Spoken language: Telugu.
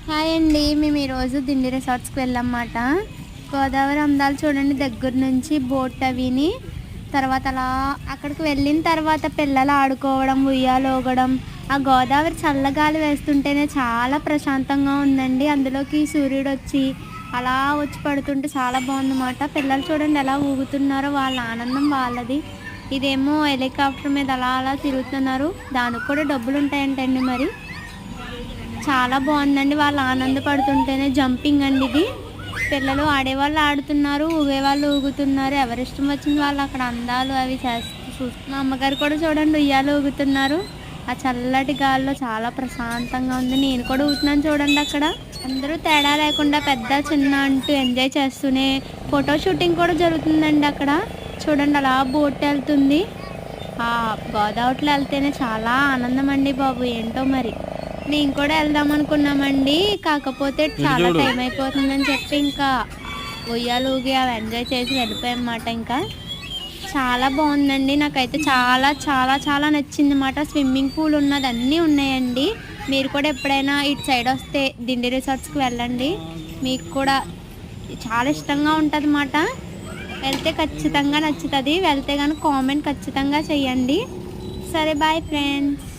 హాయ్ అండి. మేము ఈరోజు దిండి రిసార్ట్స్కి వెళ్ళామన్నమాట. గోదావరి అందాలు చూడండి దగ్గర నుంచి బోట్ అవిని. తర్వాత అలా అక్కడికి వెళ్ళిన తర్వాత పిల్లలు ఆడుకోవడం, ఉయ్యాలు ఊగడం, ఆ గోదావరి చల్లగాలి వేస్తుంటేనే చాలా ప్రశాంతంగా ఉందండి. అందులోకి సూర్యుడు వచ్చి అలా వచ్చి పడుతుంటే చాలా బాగుందన్నమాట. పిల్లలు చూడండి ఎలా ఊగుతున్నారో, వాళ్ళ ఆనందం వాళ్ళది. ఇదేమో హెలికాప్టర్ మీద అలా అలా తిరుగుతున్నారు. దానికి కూడా డబ్బులు ఉంటాయంటండి మరి. చాలా బాగుందండి. వాళ్ళు ఆనందపడుతుంటేనే జంపింగ్ అండి ఇది. పిల్లలు ఆడేవాళ్ళు ఆడుతున్నారు, ఊగేవాళ్ళు ఊగుతున్నారు. ఎవరిష్టం వచ్చింది వాళ్ళు అక్కడ అందాలు అవి మా అమ్మగారు కూడా చూడండి ఉయ్యాలు ఊగుతున్నారు. ఆ చల్లటి గాలిలో చాలా ప్రశాంతంగా ఉంది. నేను కూడా ఊగుతున్నాను చూడండి అక్కడ. అందరూ తేడా లేకుండా పెద్ద చిన్న అంటూ ఎంజాయ్ చేస్తూనే ఫోటో షూటింగ్ కూడా జరుగుతుందండి అక్కడ. చూడండి అలా బోట్ వెళ్తుంది. ఆ గోదావరిలో వెళ్తేనే చాలా ఆనందం అండి బాబు. ఏంటో మరి మేము కూడా వెళ్దాం అనుకున్నామండి. కాకపోతే చాలా టైం అయిపోతుందని చెప్పి ఇంకా ఉయ్యాలు ఊగి అవి ఎంజాయ్ చేసి వెళ్ళిపోయామన్నమాట. ఇంకా చాలా బాగుందండి. నాకైతే చాలా చాలా చాలా నచ్చింది అన్నమాట. స్విమ్మింగ్ పూల్ ఉన్నది అన్నీ ఉన్నాయండి. మీరు కూడా ఎప్పుడైనా ఇటు సైడ్ వస్తే దిండి రిసార్ట్స్కి వెళ్ళండి. మీకు కూడా చాలా ఇష్టంగా ఉంటుంది అన్నమాట. వెళ్తే ఖచ్చితంగా నచ్చుతుంది. వెళ్తే కనుక కామెంట్ ఖచ్చితంగా చేయండి. సరే బాయ్ ఫ్రెండ్స్.